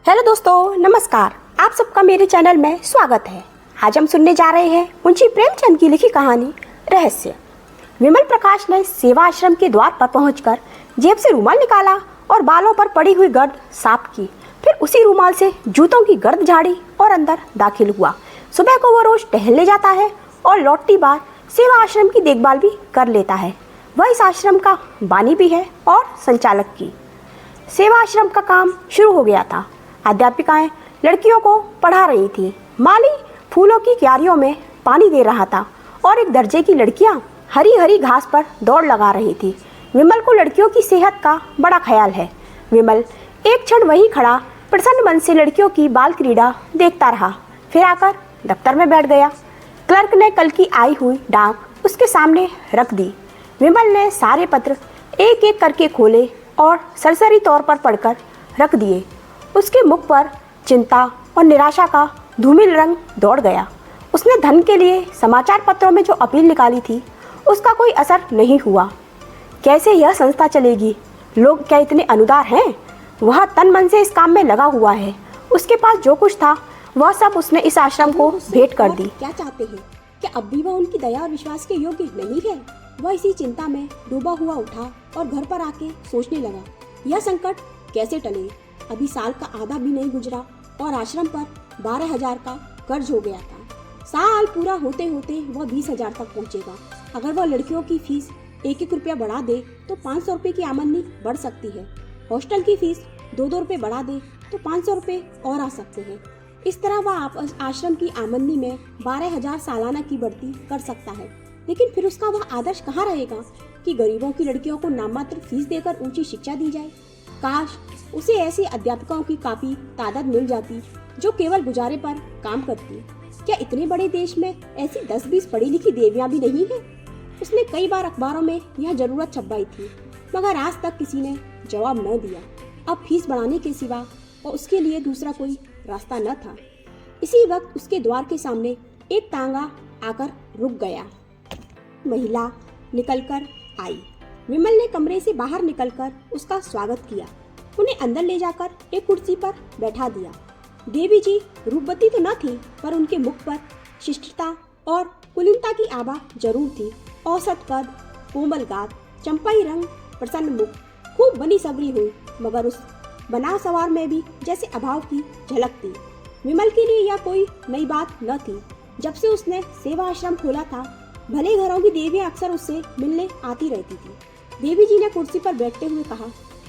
Hello दोस्तों, नमस्कार। आप सबका मेरे चैनल में स्वागत है। आज हम सुनने जा रहे हैं मुंशी प्रेमचंद की लिखी कहानी रहस्य। विमल प्रकाश ने सेवा आश्रम के द्वार पर पहुंचकर जेब से रुमाल निकाला और बालों पर पड़ी हुई गर्द साफ की। फिर उसी रुमाल से जूतों की गर्द झाड़ी और अंदर दाखिल हुआ। सुबह को वो रोज टहलने जाता है और लौटती बार सेवा आश्रम की देखभाल भी कर लेता है। वह इस आश्रम का बानी भी है और संचालक की। सेवा आश्रम का काम शुरू हो गया था। अध्यापिकाएं लड़कियों को पढ़ा रही थीं। माली फूलों की क्यारियों में पानी दे रहा था और एक दर्जे की लड़कियां हरी हरी घास पर दौड़ लगा रही थी। विमल को लड़कियों की सेहत का बड़ा ख्याल है। विमल एक क्षण वहीं खड़ा प्रसन्न मन से लड़कियों की बाल क्रीड़ा देखता रहा, फिर आकर दफ्तर में बैठ गया। क्लर्क ने कल की आई हुई डाक उसके सामने रख दी। विमल ने सारे पत्र एक एक करके खोले और सरसरी तौर पर पढ़कर रख दिए। उसके मुख पर चिंता और निराशा का धूमिल रंग दौड़ गया। उसने धन के लिए समाचार पत्रों में जो अपील निकाली थी उसका कोई असर नहीं हुआ। कैसे यह संस्था चलेगी? लोग क्या इतने अनुदार हैं? वह तन मन से इस काम में लगा हुआ है। उसके पास जो कुछ था वह सब उसने इस आश्रम को भेंट कर दी। क्या चाहते हैं? क्या अब भी वह उनकी दया और विश्वास के योग्य नहीं है? वह इसी चिंता में डूबा हुआ उठा और घर पर आके सोचने लगा, यह संकट कैसे टले? अभी साल का आधा भी नहीं गुजरा और आश्रम पर 12,000 का कर्ज हो गया था। साल पूरा होते होते वह 20,000 तक पहुंचेगा। अगर वह लड़कियों की फीस 1-1 रुपया बढ़ा दे तो 500 रुपये की आमदनी बढ़ सकती है। हॉस्टल की फीस 2-2 रुपये बढ़ा दे तो 500 रुपये और आ सकते हैं। इस तरह वह आश्रम की आमदनी में 12,000 सालाना की बढ़ती कर सकता है। लेकिन फिर उसका वह आदर्श कहाँ रहेगा कि गरीबों की लड़कियों को नाममात्र फीस देकर ऊंची शिक्षा दी जाए? काश उसे ऐसी अध्यापकों की काफी तादाद मिल जाती जो केवल गुजारे पर काम करती। क्या इतने बड़े देश में ऐसी 10-20 पढ़ी लिखी देवियां भी नहीं हैं? उसने कई बार अखबारों में यह जरूरत छपवाई थी, मगर आज तक किसी ने जवाब न दिया। अब फीस बढ़ाने के सिवा और उसके लिए दूसरा कोई रास्ता न था। इसी वक्त उसके द्वार के सामने एक तांगा आकर रुक गया। महिला निकलकर आई। विमल ने कमरे से बाहर निकलकर उसका स्वागत किया। उन्हें अंदर ले जाकर एक कुर्सी पर बैठा दिया। देवी जी रूपवती तो न थी, पर उनके मुख पर शिष्टता और कुलीनता की आभा जरूर थी। औसत कद, कोमल गात, चंपाई रंग, प्रसन्न मुख, खूब बनी सबरी हुई, मगर उस बनाव सवार में भी जैसे अभाव की झलक थी। विमल के लिए यह कोई नई बात न थी। जब से उसने सेवा आश्रम खोला था, भले घरों की देवियां अक्सर उससे मिलने आती रहती थी। देवी जी ने कुर्सी पर बैठते हुए कहा,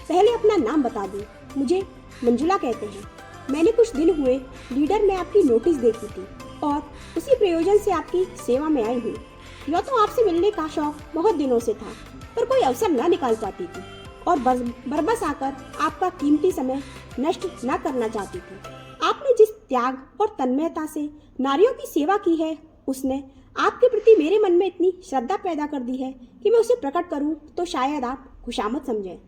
पहले अपना नाम बता दो। मुझे मंजुला कहते हैं। मैंने कुछ दिन हुए लीडर में आपकी नोटिस देखी थी और उसी प्रयोजन से आपकी सेवा में आई हूँ। यह तो आपसे मिलने का शौक बहुत दिनों से था, पर कोई अवसर न निकाल पाती थी और बरबस आकर आपका कीमती समय नष्ट न करना चाहती थी। आपने जिस त्याग और तन्मयता से नारियों की सेवा की है, उसने आपके प्रति मेरे मन में इतनी श्रद्धा पैदा कर दी है कि मैं उसे प्रकट करूं तो शायद आप खुशामद समझें।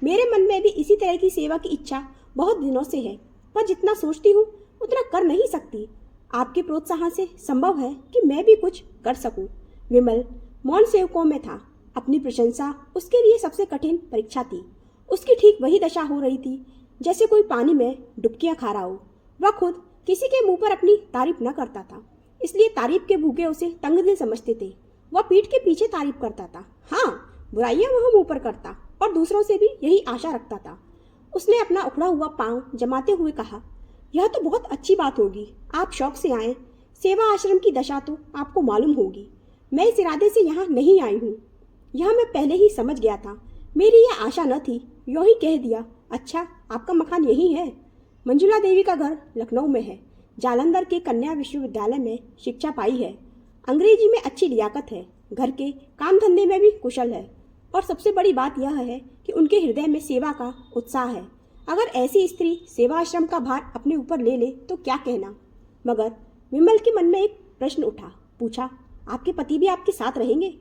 मेरे मन में भी इसी तरह की सेवा की इच्छा बहुत दिनों से है, पर जितना सोचती हूँ उतना कर नहीं सकती। आपके प्रोत्साहन से संभव है कि मैं भी कुछ कर सकूं। विमल मौन सेवकों में था। अपनी प्रशंसा उसके लिए सबसे कठिन परीक्षा थी। उसकी ठीक वही दशा हो रही थी जैसे कोई पानी में डुबकियां खा रहा हो। वह खुद किसी के मुंह पर अपनी तारीफ न करता था, इसलिए तारीफ के भूखे उसे तंग दिल समझते थे। वह पीठ के पीछे तारीफ करता था। हाँ, बुराइयां वह मुंह पर करता और दूसरों से भी यही आशा रखता था। उसने अपना उखड़ा हुआ पांव जमाते हुए कहा, यह तो बहुत अच्छी बात होगी। आप शौक से आए। सेवा आश्रम की दशा तो आपको मालूम होगी। मैं इस इरादे से यहाँ नहीं आई हूँ। यह मैं पहले ही समझ गया था। मेरी यह आशा न थी। यूँ ही कह दिया। अच्छा, आपका मकान यही है? मंजुला देवी का घर लखनऊ में है। जालंधर के कन्या विश्वविद्यालय में शिक्षा पाई है। अंग्रेजी में अच्छी लियाकत है। घर के काम धंधे में भी कुशल है और सबसे बड़ी बात यह है कि उनके हृदय में सेवा का उत्साह है। अगर ऐसी स्त्री सेवा आश्रम का भार अपने ऊपर ले ले तो क्या कहना। मगर विमल के मन में एक प्रश्न उठा। पूछा, आपके पति भी आपके साथ रहेंगे?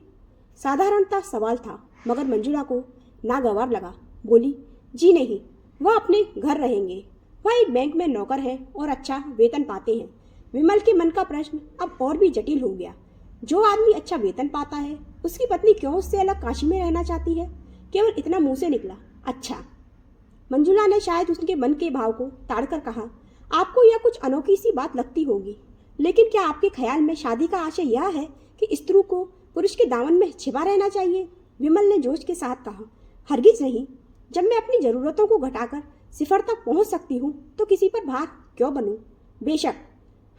साधारणतः सवाल था, मगर मंजुला को नागवार लगा। बोली, जी नहीं, वह अपने घर रहेंगे। वह एक बैंक में नौकर है और अच्छा वेतन पाते हैं। विमल के मन का प्रश्न अब और भी जटिल हो गया। जो आदमी अच्छा वेतन पाता है, उसकी पत्नी क्यों उससे अलग काशी में रहना चाहती है? केवल इतना मुंह से निकला, अच्छा। मंजुला ने शायद उसके मन के भाव को ताड़कर कहा, आपको यह कुछ अनोखी सी बात लगती होगी, लेकिन क्या आपके ख्याल में शादी का आशय यह है कि स्त्री को पुरुष के दामन में छिपा रहना चाहिए? विमल ने जोश के साथ कहा, हरगिज नहीं। जब मैं अपनी जरूरतों को घटाकर सिफर तक पहुंच सकती हूँ तो किसी पर भार क्यों बनूं? बेशक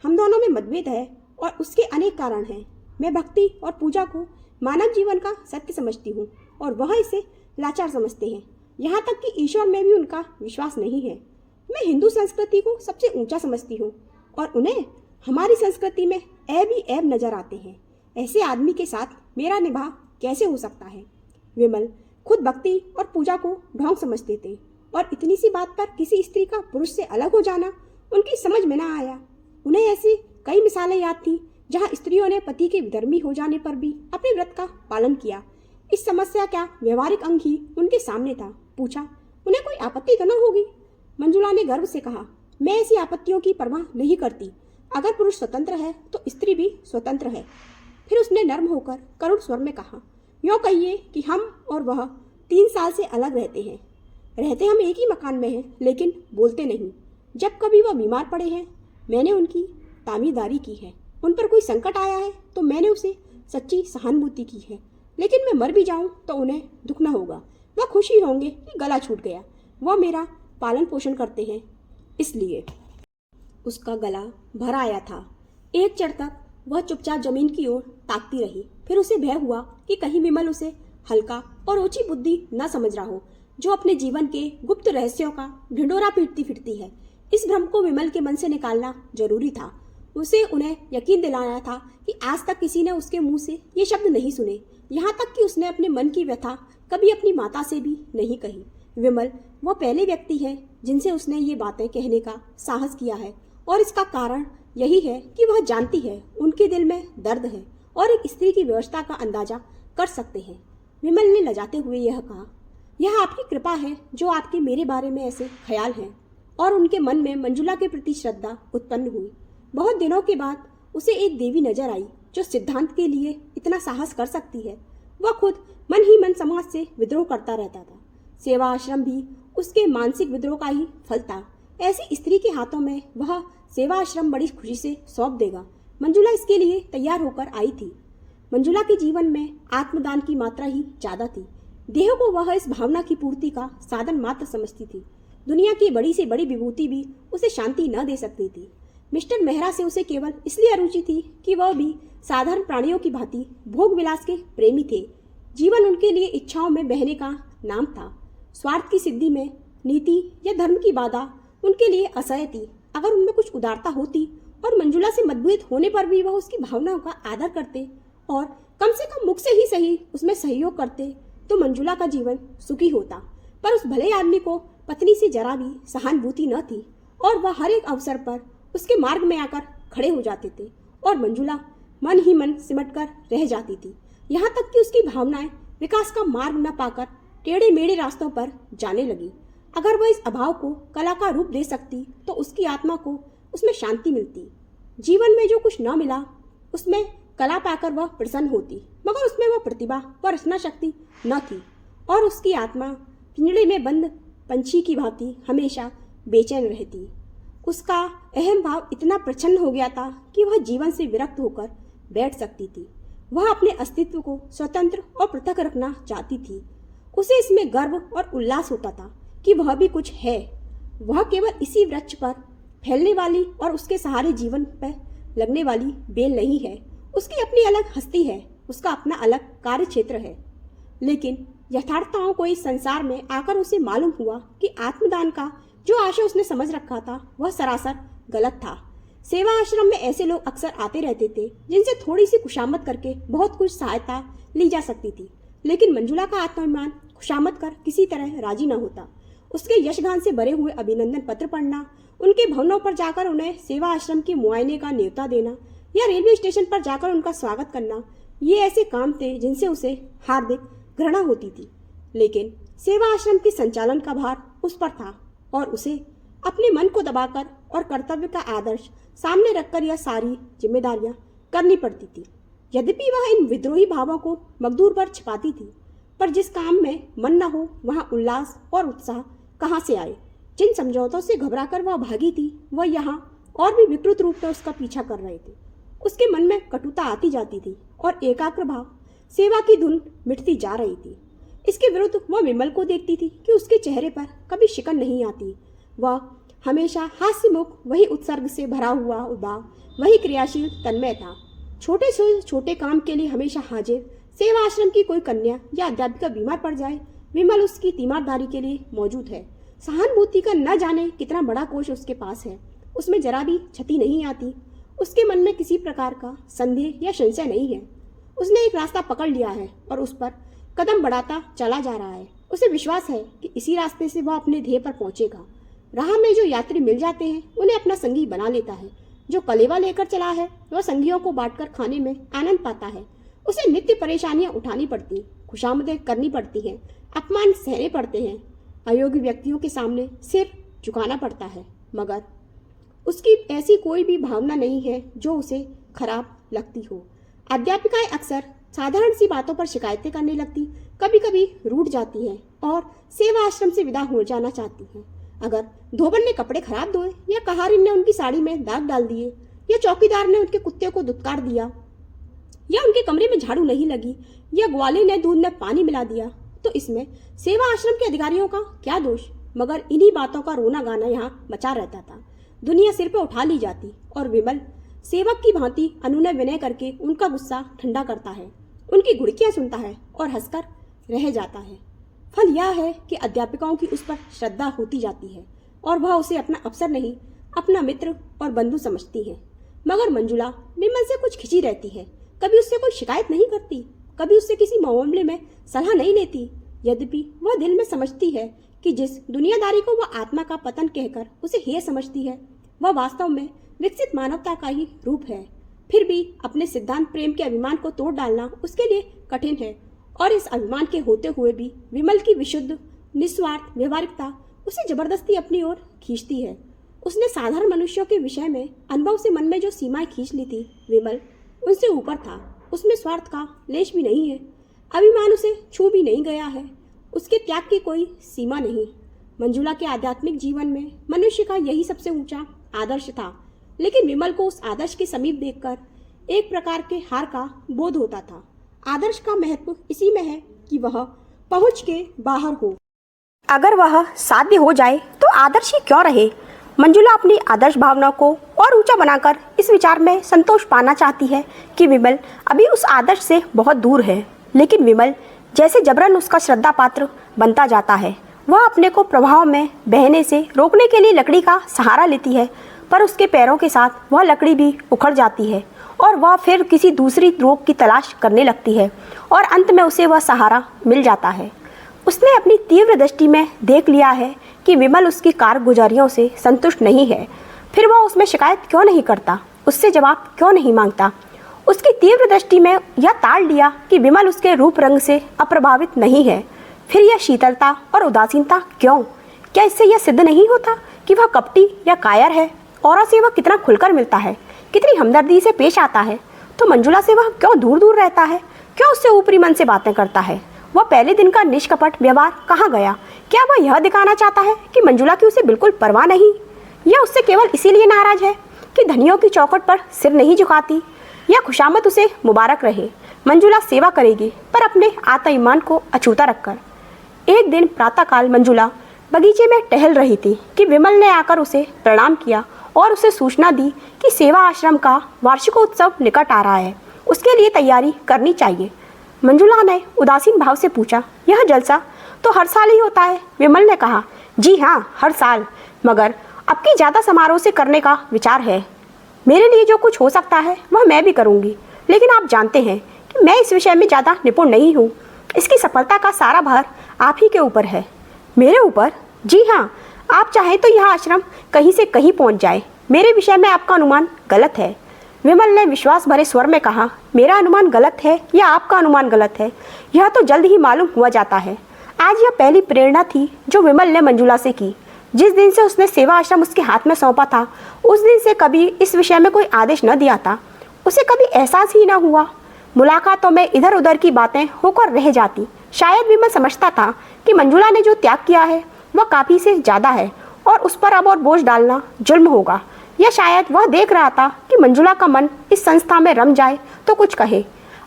हम दोनों में मतभेद है और उसके अनेक कारण हैं। मैं भक्ति और पूजा को मानव जीवन का सत्य समझती हूँ और वह इसे लाचार समझते हैं। यहाँ तक कि ईश्वर में भी उनका विश्वास नहीं है। मैं हिंदू संस्कृति को सबसे ऊंचा समझती हूँ और उन्हें हमारी संस्कृति में ऐब ही ऐब नजर आते हैं। ऐसे आदमी के साथ मेरा निभाव कैसे हो सकता है? विमल खुद भक्ति और पूजा को ढोंग समझते थे और इतनी सी बात पर किसी स्त्री का पुरुष से अलग हो जाना उनकी समझ में ना आया। उन्हें ऐसी कई मिसालें याद थी जहाँ स्त्रियों ने पति के विधर्मी हो जाने पर भी अपने व्रत का पालन किया। इस समस्या का व्यवहारिक अंग ही उनके सामने था। पूछा, उन्हें कोई आपत्ति तो न होगी? मंजुला ने गर्व से कहा, मैं ऐसी आपत्तियों की परवाह नहीं करती। अगर पुरुष स्वतंत्र है तो स्त्री भी स्वतंत्र है। फिर उसने नर्म होकर करुण स्वर में कहा, यूँ कहिए कि हम और वह 3 साल से अलग रहते हैं। रहते हम एक ही मकान में हैं, लेकिन बोलते नहीं। जब कभी वह बीमार पड़े हैं मैंने उनकी तामीरदारी की है। उन पर कोई संकट आया है तो मैंने उसे सच्ची सहानुभूति की है। लेकिन मैं मर भी जाऊं तो उन्हें दुख न होगा। वह खुशी होंगे कि गला छूट गया। वह मेरा पालन पोषण करते हैं, इसलिए। उसका गला भर आया था। एक क्षण तक वह चुपचाप जमीन की ओर ताकती रही। फिर उसे भय हुआ कि कहीं विमल उसे हल्का और ऊंची बुद्धि न समझ रहा हो, जो अपने जीवन के गुप्त रहस्यों का ढिंढोरा पीटती फिरती है। इस भ्रम को विमल के मन से निकालना जरूरी था। उसे उन्हें यकीन दिलाना था कि आज तक किसी ने उसके मुंह से ये शब्द नहीं सुने। यहाँ तक कि उसने अपने मन की व्यथा कभी अपनी माता से भी नहीं कही। विमल वह पहले व्यक्ति है जिनसे उसने ये बातें कहने का साहस किया है और इसका कारण यही है कि वह जानती है उनके दिल में दर्द है और एक स्त्री की व्यवस्था का अंदाजा कर सकते हैं। विमल ने लजाते हुए यह कहा, यह आपकी कृपा है जो आपके मेरे बारे में ऐसे ख्याल हैं। और उनके मन में मंजुला के प्रति श्रद्धा उत्पन्न हुई। बहुत दिनों के बाद उसे एक देवी नजर आई जो सिद्धांत के लिए इतना साहस कर सकती है। वह खुद मन ही मन समाज से विद्रोह करता रहता था। सेवा आश्रम भी उसके मानसिक विद्रोह का ही फल था। ऐसी स्त्री के हाथों में वह सेवा आश्रम बड़ी खुशी से सौंप देगा। मंजुला इसके लिए तैयार होकर आई थी। मंजुला के जीवन में आत्मदान की मात्रा ही ज्यादा थी। देह को वह इस भावना की पूर्ति का साधन मात्र समझती थी। दुनिया की बड़ी से बड़ी विभूति भी उसे शांति न दे सकती थी। मिस्टर मेहरा से उसे केवल इसलिए अरुचि थी कि वह भी साधारण प्राणियों की भांति भोग विलास के प्रेमी थे। जीवन उनके लिए इच्छाओं में बहने का नाम था। स्वार्थ की सिद्धि में नीति या धर्म की बाधा उनके लिए असह्य थी। अगर उनमें कुछ उदारता होती और मंजुला से मतभेद होने पर भी वह उसकी भावनाओं का आदर करते और कम से कम मुख से ही सही उसमें सहयोग करते तो मंजुला का जीवन सुखी होता। पर उस भले आदमी को पत्नी से जरा भी सहानुभूति न थी और वह हर एक अवसर पर उसके मार्ग में आकर खड़े हो जाते थे और मंजुला मन ही मन सिमट कर रह जाती थी। यहाँ तक कि उसकी भावनाएं विकास का मार्ग न पाकर टेढ़े मेढ़े रास्तों पर जाने लगी। अगर वह इस अभाव को कला का रूप दे सकती तो उसकी आत्मा को उसमें शांति मिलती। जीवन में जो कुछ न मिला उसमें कला पाकर वह प्रसन्न होती, मगर उसमें वह प्रतिभा व रचना शक्ति न थी और उसकी आत्मा पिंजड़े में बंद पंछी की भांति हमेशा बेचैन रहती। उसका अहम भाव इतना प्रचंड हो गया था कि वह जीवन से विरक्त होकर बैठ सकती थी। वह अपने अस्तित्व को स्वतंत्र और पृथक रखना चाहती थी। उसे इसमें गर्व और उल्लास होता था कि वह भी कुछ है। वह केवल इसी वृक्ष पर फैलने वाली और उसके सहारे जीवन पर लगने वाली बेल नहीं है। उसकी अपनी अलग हस्ती है, उसका अपना अलग कार्य क्षेत्र है। लेकिन यथार्थताओं को इस संसार में आकर उसे मालूम हुआ कि आत्मदान का जो आशय उसने समझ रखा था वह सरासर गलत था। सेवा आश्रम में ऐसे लोग अक्सर आते रहते थे जिनसे थोड़ी सी खुशामद करके बहुत कुछ सहायता ली जा सकती थी। लेकिन मंजुला का आत्माभिमान खुशामद कर किसी तरह राजी न होता। उसके यशगान से भरे हुए अभिनंदन पत्र पढ़ना, उनके भवनों पर जाकर उन्हें सेवा आश्रम के मुआयने का न्योता देना या रेलवे स्टेशन पर जाकर उनका स्वागत करना, ये ऐसे काम थे जिनसे उसे हार्दिक घृणा होती थी। लेकिन सेवा आश्रम के संचालन का भार उस पर था और उसे अपने मन को दबाकर और कर्तव्य का आदर्श सामने रखकर यह सारी जिम्मेदारियां करनी पड़ती थी। यद्यपि वह इन विद्रोही भावों को मकदूर पर छिपाती थी, पर जिस काम में मन न हो वहां उल्लास और उत्साह कहाँ से आए। जिन समझौतों से घबराकर वह भागी थी, वह यहाँ और भी विकृत रूप में उसका पीछा कर रहे थे। उसके मन में कटुता आती जाती थी और एकाग्र भाव सेवा की धुन मिटती जा रही थी। इसके विरुद्ध वह विमल को देखती थी कि उसके चेहरे पर कभी शिकन नहीं आती। वह हमेशा हास्यमुख, वही उत्सर्ग से भरा हुआ उदार, वही क्रियाशील तन्मय था। छोटे से छोटे काम के लिए हमेशा हाजिर। सेवा आश्रम की कोई कन्या या अध्यापिका बीमार पड़ जाए, विमल उसकी तीमारदारी के लिए मौजूद है। सहानुभूति का न जाने कितना बड़ा कोश उसके पास है, उसमें जरा भी क्षति नहीं आती। उसके मन में किसी प्रकार का संदेह या संशय नहीं है। उसने एक रास्ता पकड़ लिया है और उस पर कदम बढ़ाता चला जा रहा है। उसे विश्वास है कि इसी रास्ते से वह अपने ध्येय पर पहुंचेगा। राह में जो यात्री मिल जाते हैं उन्हें अपना संगी बना लेता है। जो कलेवा लेकर चला है वह संगियों को बांटकर खाने में आनंद पाता है। उसे नित्य परेशानियां उठानी पड़ती, खुशामदें करनी पड़ती हैं, अपमान सहने पड़ते हैं, अयोग्य व्यक्तियों के सामने सिर झुकाना पड़ता है, मगर उसकी ऐसी कोई भी भावना नहीं है जो उसे खराब लगती हो। अध्यापिकाएं अक्सर साधारण सी बातों पर शिकायतें करने लगती, कभी कभी रूठ जाती हैं और सेवा आश्रम से विदा हो जाना चाहती हैं। अगर धोबन ने कपड़े खराब धोए या कहारिन ने उनकी साड़ी में दाग डाल दिए या चौकीदार ने उनके कुत्ते को दुत्कार दिया या उनके कमरे में झाड़ू नहीं लगी या ग्वाले ने दूध में पानी मिला दिया, तो इसमें सेवा आश्रम के अधिकारियों का क्या दोष। मगर इन्हीं बातों का रोना गाना यहाँ मचा रहता था। दुनिया सिर पे उठा ली जाती और विमल सेवक की भांति अनुनय विनय करके उनका गुस्सा ठंडा करता है, उनकी घुड़कियां सुनता है और हंसकर रह जाता है। फल यह है कि अध्यापिकाओं की उस पर श्रद्धा होती जाती है और वह उसे अपना अफसर नहीं, अपना मित्र और बंधु समझती है। मगर मंजुला विमल से कुछ खिंची रहती है, कभी उससे कोई शिकायत नहीं करती, कभी उससे किसी मामले में सलाह नहीं लेती। यद्यपि वह दिल में समझती है कि जिस दुनियादारी को वह आत्मा का पतन कहकर उसे हेय समझती है, वह वास्तव में विकसित मानवता का ही रूप है। फिर भी अपने सिद्धांत प्रेम के अभिमान को तोड़ डालना उसके लिए कठिन है और इस अभिमान के होते हुए भी विमल की विशुद्ध निस्वार्थ व्यवहारिकता उसे जबरदस्ती अपनी ओर खींचती है। उसने साधारण मनुष्यों के विषय में अनुभव से मन में जो सीमाएं खींच ली थी, विमल उनसे ऊपर था। उसमें स्वार्थ का लेश भी नहीं है, अभिमान उसे छू भी नहीं गया है, उसके त्याग की कोई सीमा नहीं। मंजुला के आध्यात्मिक जीवन में मनुष्य का यही सबसे ऊंचा आदर्श था, लेकिन विमल को उस आदर्श के समीप देखकर एक प्रकार के हार का बोध होता था। आदर्श का महत्व इसी में है कि वह पहुंच के बाहर हो। अगर वह साध्य हो जाए तो आदर्श ही क्यों रहे। मंजुला अपनी आदर्श भावना को और ऊंचा बनाकर इस विचार में संतोष पाना चाहती है कि विमल अभी उस आदर्श से बहुत दूर है। लेकिन विमल जैसे जबरन उसका श्रद्धा पात्र बनता जाता है। वह अपने को प्रभाव में बहने से रोकने के लिए लकड़ी का सहारा लेती है, पर उसके पैरों के साथ वह लकड़ी भी उखड़ जाती है और वह फिर किसी दूसरी रोक की तलाश करने लगती है और अंत में उसे वह सहारा मिल जाता है। उसने अपनी तीव्र दृष्टि में देख लिया है कि विमल उसकी कारगुजारियों से संतुष्ट नहीं है। फिर वह उसमें शिकायत क्यों नहीं करता, उससे जवाब क्यों नहीं मांगता। उसकी तीव्र दृष्टि में यह ताड़ लिया कि विमल उसके रूप रंग से अप्रभावित नहीं है। फिर यह शीतलता और उदासीनता क्यों? क्या इससे यह सिद्ध नहीं होता कि वह कपटी या कायर है? औरों से वह कितना खुलकर मिलता है, कितनी हमदर्दी से पेश आता है, तो मंजुला से वह क्यों दूर दूर रहता है, क्यों उससे ऊपरी मन से बातें करता है। वह पहले दिन का निष्कपट व्यवहार कहाँ गया? क्या वह यह दिखाना चाहता है कि मंजुला की उसे बिल्कुल परवाह नहीं, या उससे केवल इसीलिए नाराज है कि धनियों की चौखट पर सिर नहीं झुकाती? या खुशामद उसे मुबारक रहे, मंजुला सेवा करेगी पर अपने आत्मईमान को अछूता रखकर। एक दिन प्रातःकाल मंजुला बगीचे में टहल रही थी कि विमल ने आकर उसे प्रणाम किया और उसे सूचना दी कि सेवा आश्रम का वार्षिकोत्सव निकट आ रहा है, उसके लिए तैयारी करनी चाहिए। मंजुला ने उदासीन भाव से पूछा, यह जलसा तो हर साल ही होता है? विमल ने कहा, जी हाँ, हर साल, मगर अब की ज़्यादा समारोह से करने का विचार है। मेरे लिए जो कुछ हो सकता है वह मैं भी करूँगी, लेकिन आप जानते हैं कि मैं इस विषय में ज़्यादा निपुण नहीं हूँ। इसकी सफलता का सारा भार आप ही के ऊपर है। मेरे ऊपर? जी हाँ, आप चाहें तो यह आश्रम कहीं से कहीं पहुँच जाए, मेरे विषय में आपका अनुमान गलत है। विमल ने विश्वास भरे स्वर में कहा, मेरा अनुमान गलत है या आपका अनुमान गलत है, यह तो जल्द ही मालूम हुआ जाता है। आज यह पहली प्रेरणा थी जो विमल ने मंजुला से की। जिस दिन से उसने सेवा आश्रम उसके हाथ में सौंपा था, उस दिन से कभी इस विषय में कोई आदेश न दिया था। उसे कभी एहसास ही न हुआ। मुलाकातों में इधर उधर की बातें होकर रह जाती। शायद विमल समझता था कि मंजुला ने जो त्याग किया है वह काफ़ी से ज़्यादा है और उस पर अब और बोझ डालना जुल्म होगा। या शायद वह देख रहा था कि मंजुला का मन इस संस्था में रम जाए तो कुछ कहे।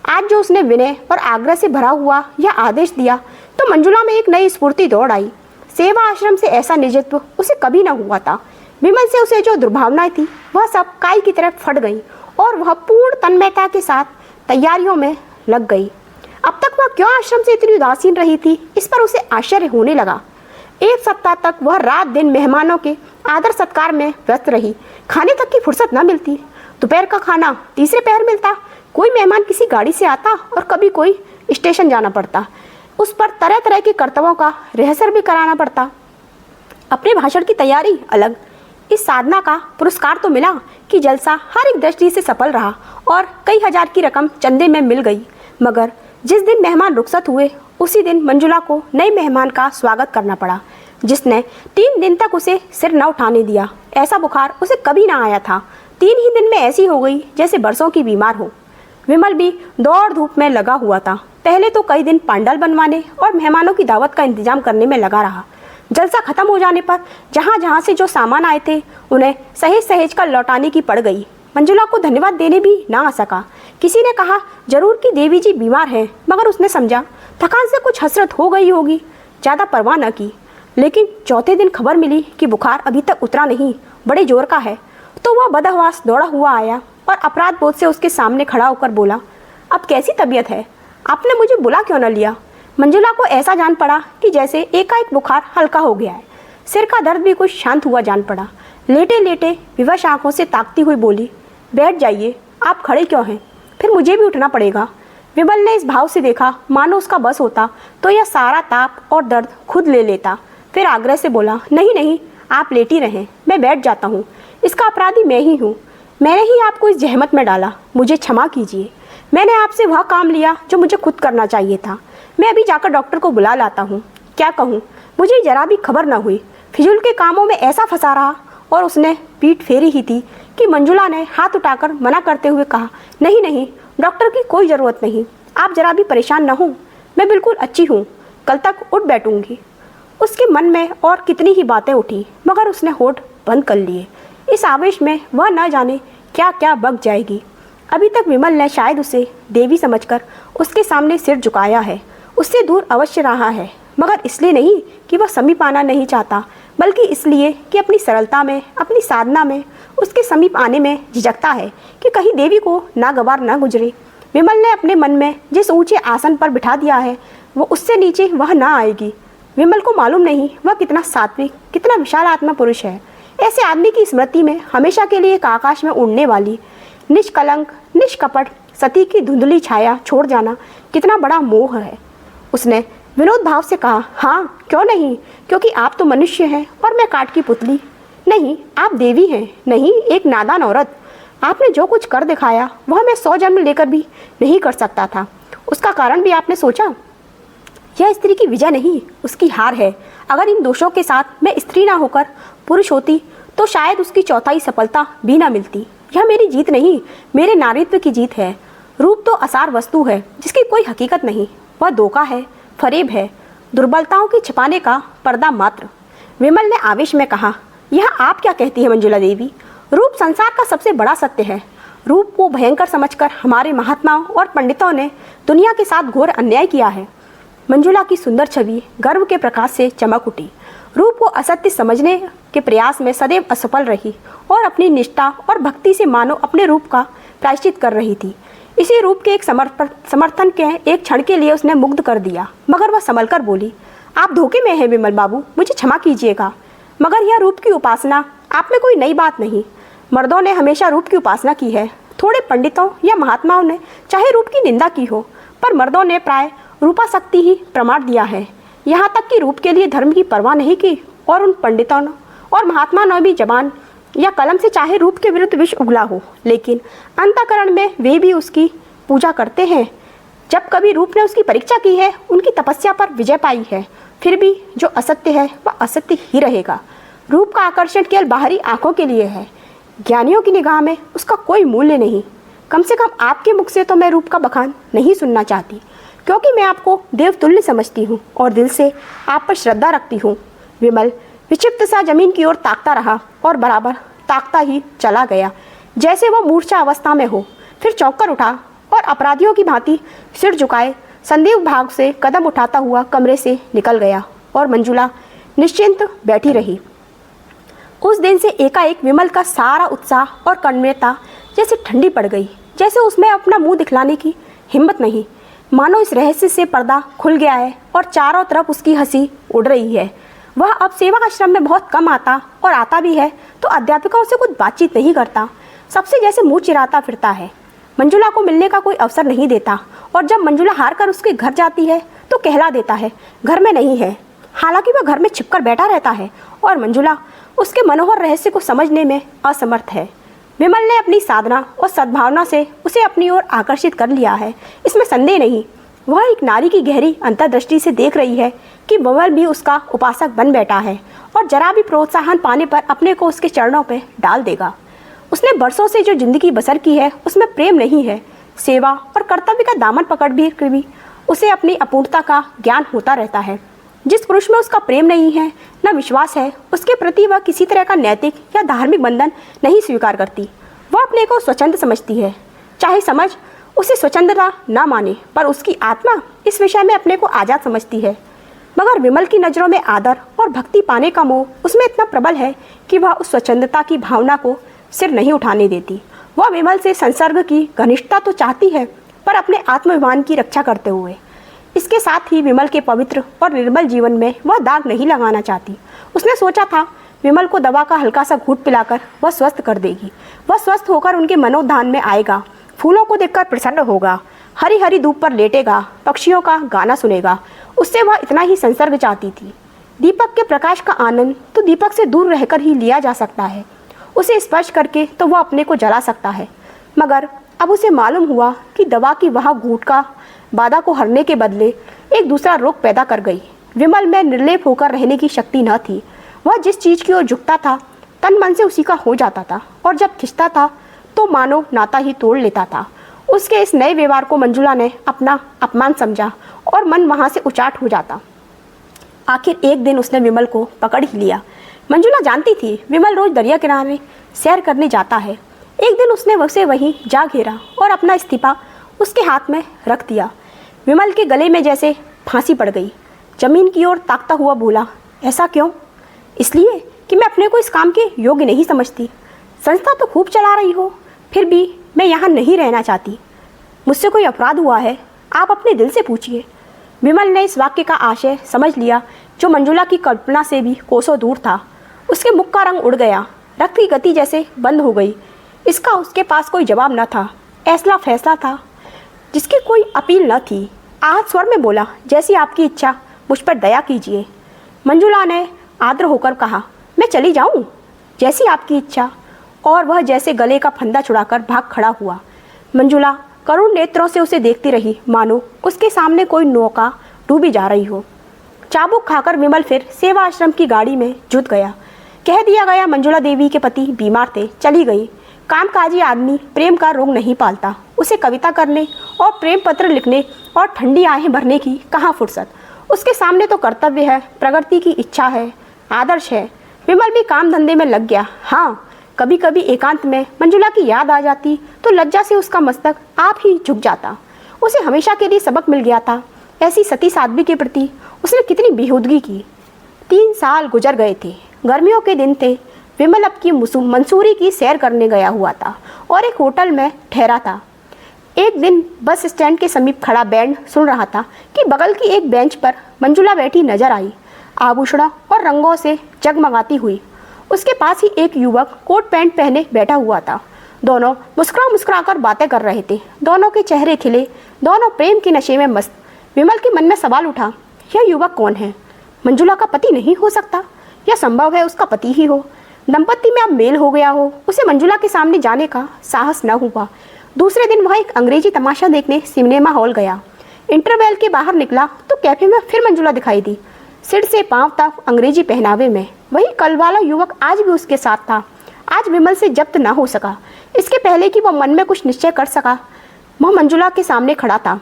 आज जो उसने विनय और आग्रह से भरा हुआ यह आदेश दिया तो मंजुला में एक नई स्फूर्ति दौड़ आई। सेवा आश्रम से ऐसा निजत्व उसे कभी न हुआ था। विमल से उसे जो दुर्भावनाएं थी वह सब काई की तरह फट गई और वह पूर्ण तन्मयता के साथ तैयारियों में लग गई। अब तक वह क्यों आश्रम से इतनी उदासीन रही थी, इस पर उसे आश्चर्य होने लगा। एक सप्ताह तक वह रात दिन मेहमानों के आदर सत्कार में व्यस्त रही। खाने तक की फुर्सत न मिलती। दोपहर का खाना तीसरे पहर मिलता। कोई मेहमान किसी गाड़ी से आता और कभी कोई स्टेशन जाना पड़ता। उस पर तरह तरह के कर्तव्यों का रिहर्सल भी कराना पड़ता। अपने भाषण की तैयारी अलग। इस साधना का पुरस्कार तो मिला कि जलसा हर एक दृष्टि से सफल रहा और कई हजार की रकम चंदे में मिल गई। मगर जिस दिन मेहमान रुखसत हुए उसी दिन मंजुला को नए मेहमान का स्वागत करना पड़ा, जिसने 3 दिन तक उसे सिर न उठाने दिया। ऐसा बुखार उसे कभी ना आया था। 3 ही दिन में ऐसी हो गई जैसे बरसों की बीमार हो। विमल भी दौड़ धूप में लगा हुआ था। पहले तो कई दिन पंडाल बनवाने और मेहमानों की दावत का इंतजाम करने में लगा रहा। जलसा खत्म हो जाने पर जहाँ जहाँ से जो सामान आए थे उन्हें सहेज सहेज कर लौटाने की पड़ गई। मंजुला को धन्यवाद देने भी ना आ सका। किसी ने कहा जरूर कि देवी जी बीमार हैं, मगर उसने समझा थकान से कुछ हसरत हो गई होगी, ज़्यादा परवाह न की। लेकिन चौथे दिन खबर मिली कि बुखार अभी तक उतरा नहीं, बड़े जोर का है। तो वह बदहवास दौड़ा हुआ आया और अपराध बोध से उसके सामने खड़ा होकर बोला, अब कैसी तबीयत है? आपने मुझे बुला क्यों न लिया? मंजुला को ऐसा जान पड़ा कि जैसे एकाएक बुखार हल्का हो गया है। सिर का दर्द भी कुछ शांत हुआ जान पड़ा। लेटे लेटे विवश आंखों से ताकती हुई बोली, बैठ जाइए, आप खड़े क्यों हैं? फिर मुझे भी उठना पड़ेगा। विमल ने इस भाव से देखा मानो उसका बस होता तो यह सारा ताप और दर्द खुद ले लेता। फिर आग्रह से बोला, नहीं नहीं, आप लेटी रहें, मैं बैठ जाता हूँ। इसका अपराधी मैं ही हूँ। मैंने ही आपको इस जहमत में डाला, मुझे क्षमा कीजिए। मैंने आपसे वह काम लिया जो मुझे खुद करना चाहिए था। मैं अभी जाकर डॉक्टर को बुला लाता हूँ। क्या कहूँ, मुझे जरा भी खबर न हुई। फिजूल के कामों में ऐसा फंसा रहा। और उसने पीठ फेरी ही थी कि मंजुला ने हाथ उठाकर मना करते हुए कहा, नहीं नहीं, डॉक्टर की कोई ज़रूरत नहीं। आप जरा भी परेशान न हो, मैं बिल्कुल अच्छी हूँ, कल तक उठ बैठूंगी। उसके मन में और कितनी ही बातें उठी, मगर उसने होठ बंद कर लिए। इस आवेश में वह न जाने क्या क्या बक जाएगी। अभी तक विमल ने शायद उसे देवी समझकर उसके सामने सिर झुकाया है, उससे दूर अवश्य रहा है, मगर इसलिए नहीं कि वह समीप आना नहीं चाहता, बल्कि इसलिए कि अपनी सरलता में, अपनी साधना में उसके समीप आने में झिझकता है कि कहीं देवी को नागवार न गुजरे। विमल ने अपने मन में जिस ऊंचे आसन पर बिठा दिया है वो उससे नीचे वह ना आएगी। विमल को मालूम नहीं वह कितना सात्विक, कितना विशाल आत्मा पुरुष है। ऐसे आदमी की स्मृति में हमेशा के लिए एक आकाश में उड़ने वाली निष्कलंक, निष्कपट सती की धुंधली छाया छोड़ जाना कितना बड़ा मोह है। उसने विनोद भाव से कहा, हाँ क्यों नहीं, क्योंकि आप तो मनुष्य हैं और मैं काठ की पुतली। नहीं, आप देवी हैं, नहीं एक नादान औरत। आपने जो कुछ कर दिखाया वह मैं 100 जन्म लेकर भी नहीं कर सकता था। उसका कारण भी आपने सोचा? यह स्त्री की विजय नहीं, उसकी हार है। अगर इन दोषों के साथ मैं स्त्री ना होकर पुरुष होती तो शायद उसकी चौथाई सफलता भी ना मिलती। यह मेरी जीत नहीं, मेरे नारीत्व की जीत है। रूप तो असार वस्तु है जिसकी कोई हकीकत नहीं, वह धोखा है, फरेब है, दुर्बलताओं के छिपाने का पर्दा मात्र। विमल ने आवेश में कहा, यह आप क्या कहती है मंजुला देवी? रूप संसार का सबसे बड़ा सत्य है। रूप को भयंकर समझकर हमारे महात्माओं और पंडितों ने दुनिया के साथ घोर अन्याय किया है। मंजुला की सुंदर छवि गर्व के प्रकाश से चमक उठी। रूप को असत्य समझने के प्रयास में सदैव असफल रही और अपनी निष्ठा और भक्ति से मानो अपने रूप का प्रायश्चित कर रही थी। इसी रूप के एक समर्थन के एक क्षण के लिए उसने मुग्ध कर दिया, मगर वह संभल कर बोली, आप धोखे में हैं विमल बाबू, मुझे क्षमा कीजिएगा। मगर यह रूप की उपासना आप में कोई नई बात नहीं। मर्दों ने हमेशा रूप की उपासना की है। थोड़े पंडितों या महात्माओं ने चाहे रूप की निंदा की हो, पर मर्दों ने प्राय रूपाशक्ति ही प्रमाण दिया है। यहाँ तक कि रूप के लिए धर्म की परवाह नहीं की। और उन पंडितों और महात्मा ने भी जबान या कलम से चाहे रूप के विरुद्ध विष उगला हो, लेकिन अंतःकरण में वे भी उसकी पूजा करते हैं। जब कभी रूप ने उसकी परीक्षा की है, उनकी तपस्या पर विजय पाई है, फिर भी जो असत्य है वह असत्य ही रहेगा। रूप का आकर्षण केवल बाहरी आंखों के लिए है, ज्ञानियों की निगाह में उसका कोई मूल्य नहीं। कम से कम आपके मुख से तो मैं रूप का बखान नहीं सुनना चाहती, क्योंकि मैं आपको देवतुल्य समझती हूँ और दिल से आप पर श्रद्धा रखती हूँ। विमल विक्षिप्त सा जमीन की ओर ताकता रहा और बराबर ताकता ही चला गया, जैसे वह मूर्छा अवस्था में हो। फिर चौंक कर उठा और अपराधियों की भांति सिर झुकाए संदेह भाग से कदम उठाता हुआ कमरे से निकल गया और मंजुला निश्चिंत बैठी रही। उस दिन से एकाएक विमल का सारा उत्साह और कन्मयता जैसे ठंडी पड़ गई, जैसे उसमें अपना मुंह दिखलाने की हिम्मत नहीं। मानो इस रहस्य से पर्दा खुल गया है और चारों तरफ उसकी हंसी उड़ रही है। वह अब सेवा आश्रम में बहुत कम आता और आता भी है तो अध्यापिकाओं से कुछ बातचीत नहीं करता, सबसे जैसे मुंह चिराता फिरता है। मंजुला को मिलने का कोई अवसर नहीं देता और जब मंजुला हार कर उसके घर जाती है तो कहला देता है घर में नहीं है। हालांकि वह घर में छिपकर बैठा रहता है और मंजुला उसके मनोहर रहस्य को समझने में असमर्थ है। विमल ने अपनी साधना और सद्भावना से उसे अपनी ओर आकर्षित कर लिया है, इसमें संदेह नहीं। वह एक नारी की गहरी अंतर्दृष्टि से देख रही है कि विमल भी उसका उपासक बन बैठा है और जरा भी प्रोत्साहन पाने पर अपने को उसके चरणों पर डाल देगा। उसने बरसों से जो जिंदगी बसर की है उसमें प्रेम नहीं है, सेवा और कर्तव्य का दामन पकड़ भी उसे अपनी अपूर्णता का ज्ञान होता रहता है। जिस पुरुष में उसका प्रेम नहीं है, न विश्वास है, उसके प्रति वह किसी तरह का नैतिक या धार्मिक बंधन नहीं स्वीकार करती। वह अपने को स्वच्छंद समझती है, चाहे समझ उसे स्वच्छंदता न माने, पर उसकी आत्मा इस विषय में अपने को आज़ाद समझती है। मगर विमल की नज़रों में आदर और भक्ति पाने का मोह उसमें इतना प्रबल है कि वह उस स्वच्छंदता की भावना को सिर नहीं उठाने देती। वह विमल से संसर्ग की घनिष्ठता तो चाहती है, पर अपने आत्माभिमान की रक्षा करते हुए। इसके साथ ही विमल के पवित्र और निर्मल जीवन में वह दाग नहीं लगाना चाहती। उसने सोचा था विमल को दवा का हल्का सा घूंट पिलाकर वह स्वस्थ कर देगी। वह स्वस्थ होकर उनके मनोधान में आएगा, फूलों को देखकर प्रसन्न होगा, हरी हरी धूप पर लेटेगा, पक्षियों का गाना सुनेगा। उससे वह इतना ही संसर्ग चाहती थी। दीपक के प्रकाश का आनंद तो दीपक से दूर रहकर ही लिया जा सकता है, उसे स्पर्श करके तो वह अपने को जला सकता है। मगर अब उसे मालूम हुआ कि दवा की वह घूंट का बाधा को हरने के बदले एक दूसरा रोग पैदा कर गई। विमल में निर्लेप होकर रहने की शक्ति न थी। वह जिस चीज़ की ओर झुकता था तन मन से उसी का हो जाता था और जब खिंचता था तो मानो नाता ही तोड़ लेता था। उसके इस नए व्यवहार को मंजुला ने अपना अपमान समझा और मन वहाँ से उचाट हो जाता। आखिर एक दिन उसने विमल को पकड़ ही लिया। मंजुला जानती थी विमल रोज दरिया किनारे सैर करने जाता है। एक दिन उसने उसे वहीं जा घेरा और अपना इस्तीफा उसके हाथ में रख दिया। विमल के गले में जैसे फांसी पड़ गई। जमीन की ओर ताकता हुआ बोला, ऐसा क्यों? इसलिए कि मैं अपने को इस काम के योग्य नहीं समझती। संस्था तो खूब चला रही हो, फिर भी मैं यहाँ नहीं रहना चाहती। मुझसे कोई अपराध हुआ है? आप अपने दिल से पूछिए। विमल ने इस वाक्य का आशय समझ लिया जो मंजुला की कल्पना से भी कोसों दूर था। उसके मुख का रंग उड़ गया, रक्त की गति जैसे बंद हो गई। इसका उसके पास कोई जवाब न था। ऐसा फैसला था जिसकी कोई अपील न थी। आहत स्वर में बोला, जैसी आपकी इच्छा, मुझ पर दया कीजिए। मंजुला ने आर्द्र होकर कहा, मैं चली जाऊं? जैसी आपकी इच्छा। और वह जैसे गले का फंदा छुड़ाकर भाग खड़ा हुआ। मंजुला करुण नेत्रों से उसे देखती रही, मानो उसके सामने कोई नौका डूबी जा रही हो। चाबुक खाकर विमल फिर सेवा आश्रम की गाड़ी में जुट गया। कह दिया गया मंजुला देवी के पति बीमार थे, चली गई। कामकाजी आदमी प्रेम का रोग नहीं पालता। उसे कविता करने और प्रेम पत्र लिखने और ठंडी आहें भरने की कहाँ फुर्सत। उसके सामने तो कर्तव्य है, प्रगति की इच्छा है, आदर्श है। विमल भी काम धंधे में लग गया। हाँ, कभी कभी एकांत में मंजुला की याद आ जाती तो लज्जा से उसका मस्तक आप ही झुक जाता। उसे हमेशा के लिए सबक मिल गया था। ऐसी सती साध्वी के प्रति उसने कितनी बेहूदगी की। 3 साल गुजर गए थे। गर्मियों के दिन थे। विमल अब की मंसूरी की सैर करने गया हुआ था और एक होटल में ठहरा था। एक दिन बस स्टैंड के समीप खड़ा बैंड सुन रहा था कि बगल की एक बेंच पर मंजुला बैठी नजर आई, आभूषणों और रंगों से जगमगाती हुई। उसके पास ही एक युवक कोट पैंट पहने बैठा हुआ था। दोनों मुस्कुरा कर बातें कर रहे थे। दोनों के चेहरे खिले, दोनों प्रेम के नशे में मस्त। विमल के मन में सवाल उठा, यह युवक कौन है? मंजुला का पति नहीं हो सकता। यह संभव है उसका पति ही हो। दंपति में अब मेल हो गया हो। उसे मंजुला के सामने जाने का साहस न हुआ। दूसरे दिन वह एक अंग्रेजी तमाशा देखने सिनेमा हॉल गया। इंटरवल के बाहर निकला तो कैफे में फिर मंजुला दिखाई दी, सिर से पांव तक अंग्रेजी पहनावे में। वही कल वाला युवक आज भी उसके साथ था। आज विमल से जब्त न हो सका। इसके पहले कि वह मन में कुछ निश्चय कर सका, वह मंजुला के सामने खड़ा था।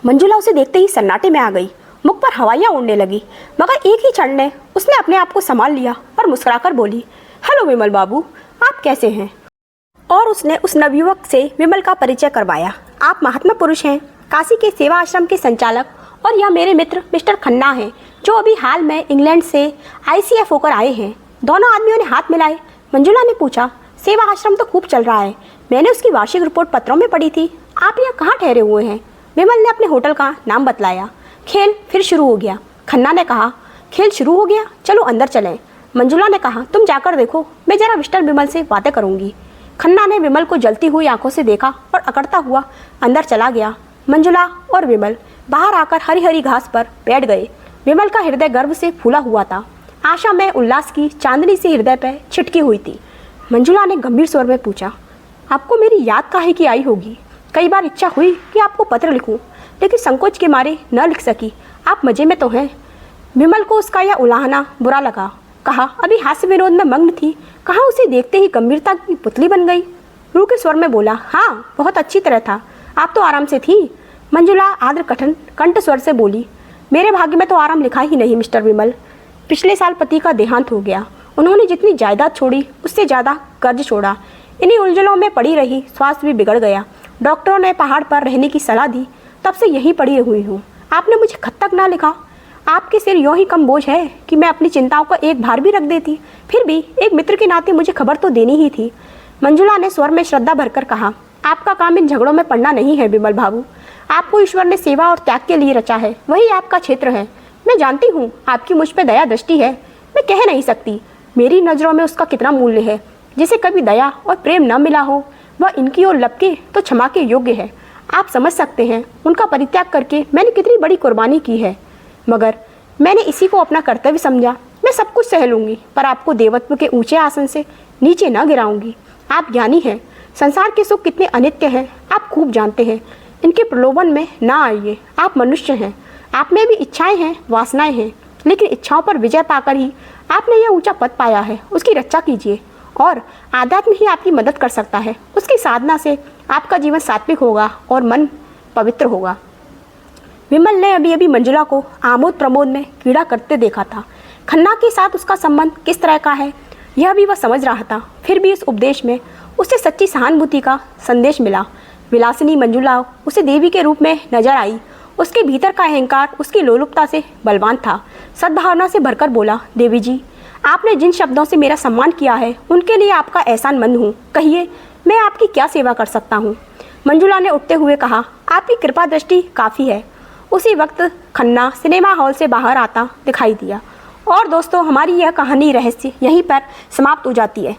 मंजुला उसे देखते ही सन्नाटे में आ गई। मुख पर हवाइयाँ उड़ने लगी, मगर एक ही क्षण में उसने अपने आप को संभाल लिया और मुस्कुराकर बोली, हेलो विमल बाबू, आप कैसे हैं? और उसने उस नवयुवक से विमल का परिचय करवाया। आप महात्मा पुरुष हैं, काशी के सेवा आश्रम के संचालक, और यह मेरे मित्र मिस्टर खन्ना हैं, जो अभी हाल में इंग्लैंड से ICF होकर आए हैं। दोनों आदमियों ने हाथ मिलाए। मंजुला ने पूछा, सेवा आश्रम तो खूब चल रहा है, मैंने उसकी वार्षिक रिपोर्ट पत्रों में पढ़ी थी। आप यहाँ कहाँ ठहरे हुए हैं? विमल ने अपने होटल का नाम बतलाया। खेल फिर शुरू हो गया। खन्ना ने कहा, खेल शुरू हो गया, चलो अंदर चलें। मंजुला ने कहा, तुम जाकर देखो, मैं जरा मिस्टर विमल से बातें करूंगी। खन्ना ने विमल को जलती हुई आंखों से देखा और अकड़ता हुआ अंदर चला गया। मंजुला और विमल बाहर आकर हरी हरी घास पर बैठ गए। विमल का हृदय गर्व से फूला हुआ था। आशा में उल्लास की चांदनी सी हृदय पर छिटकी हुई थी। मंजुला ने गंभीर स्वर में पूछा, आपको मेरी याद काहे की आई होगी? कई बार इच्छा हुई कि आपको पत्र लिखूं, लेकिन संकोच के मारे न लिख सकी। आप मजे में तो हैं। विमल को उसका यह उलाहना बुरा लगा। कहा, अभी हास्य विनोद में मग्न थी, कहाँ उसे देखते ही गंभीरता की पुतली बन गई। रूह के स्वर में बोला, हाँ बहुत अच्छी तरह था, आप तो आराम से थी। मंजुला आर्द्र कंठ स्वर से बोली, मेरे भाग्य में तो आराम लिखा ही नहीं मिस्टर विमल। पिछले साल पति का देहांत हो गया। उन्होंने जितनी जायदाद छोड़ी उससे ज़्यादा कर्ज छोड़ा। इन्हीं उलझनों में पड़ी रही, स्वास्थ्य भी बिगड़ गया। डॉक्टरों ने पहाड़ पर रहने की सलाह दी, तब से यहीं पड़ी हुई हूँ। आपने मुझे खत तक ना लिखा। आपके सिर यूँ ही कम बोझ है कि मैं अपनी चिंताओं का एक भार भी रख देती। फिर भी एक मित्र के नाते मुझे खबर तो देनी ही थी। मंजुला ने स्वर में श्रद्धा भरकर कहा, आपका काम इन झगड़ों में पड़ना नहीं है विमल बाबू। आपको ईश्वर ने सेवा और त्याग के लिए रचा है, वही आपका क्षेत्र है। मैं जानती हूँ आपकी मुझ पर दया दृष्टि है, मैं कह नहीं सकती मेरी नज़रों में उसका कितना मूल्य है। जिसे कभी दया और प्रेम न मिला हो, वह इनकी ओर लपके तो क्षमा के योग्य है। आप समझ सकते हैं उनका परित्याग करके मैंने कितनी बड़ी कुर्बानी की है, मगर मैंने इसी को अपना कर्तव्य समझा। मैं सब कुछ सह लूँगी, पर आपको देवत्व के ऊंचे आसन से नीचे न गिराऊंगी। आप ज्ञानी हैं, संसार के सुख कितने अनित्य हैं आप खूब जानते हैं। इनके प्रलोभन में ना आइए। आप मनुष्य हैं, आप में भी इच्छाएं हैं, वासनाएं हैं, लेकिन इच्छाओं पर विजय पाकर ही आपने यह ऊंचा पद पाया है। उसकी रक्षा कीजिए और आध्यात्म ही आपकी मदद कर सकता है। उसकी साधना से आपका जीवन सात्विक होगा और मन पवित्र होगा। विमल ने अभी अभी मंजुला को आमोद प्रमोद में क्रीड़ा करते देखा था। खन्ना के साथ उसका संबंध किस तरह का है यह भी वह समझ रहा था। फिर भी इस उपदेश में उसे सच्ची सहानुभूति का संदेश मिला। विलासिनी मंजुला उसे देवी के रूप में नजर आई। उसके भीतर का अहंकार उसकी लोलुपता से बलवान था। सद्भावना से भरकर बोला, देवी जी, आपने जिन शब्दों से मेरा सम्मान किया है उनके लिए आपका एहसानमंद हूँ। कहिए, मैं आपकी क्या सेवा कर सकता हूँ? मंजुला ने उठते हुए कहा, आपकी कृपा दृष्टि काफ़ी है। उसी वक्त खन्ना सिनेमा हॉल से बाहर आता दिखाई दिया। और दोस्तों, हमारी यह कहानी रहस्य यहीं पर समाप्त हो जाती है।